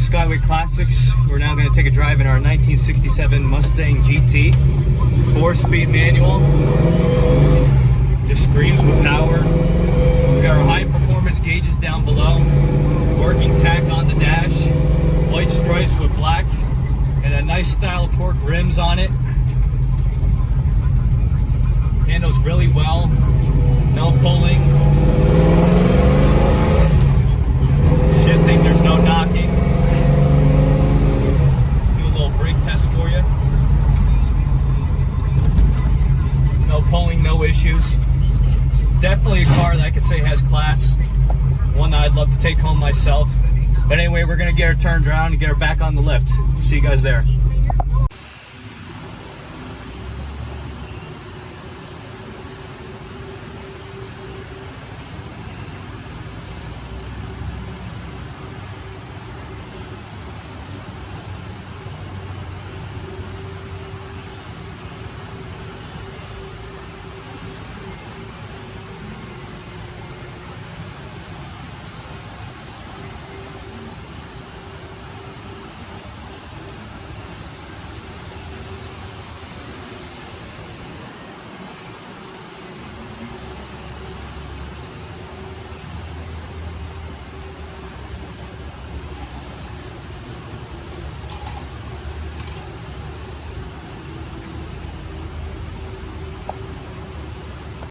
Skyway Classics. We're now going to take a drive in our 1967 Mustang GT 4-speed manual. Just screams with power. We got our high performance gauges down below, working tack on the dash, white stripes with black, and a nice style torque rims on it. Handles really well, no pulling. Shifting, there's no knocking. Do a little brake test for you. No pulling, no issues. Definitely a car that I could say has class. One that I'd love to take home myself. But anyway, we're gonna get her turned around and get her back on the lift. See you guys there.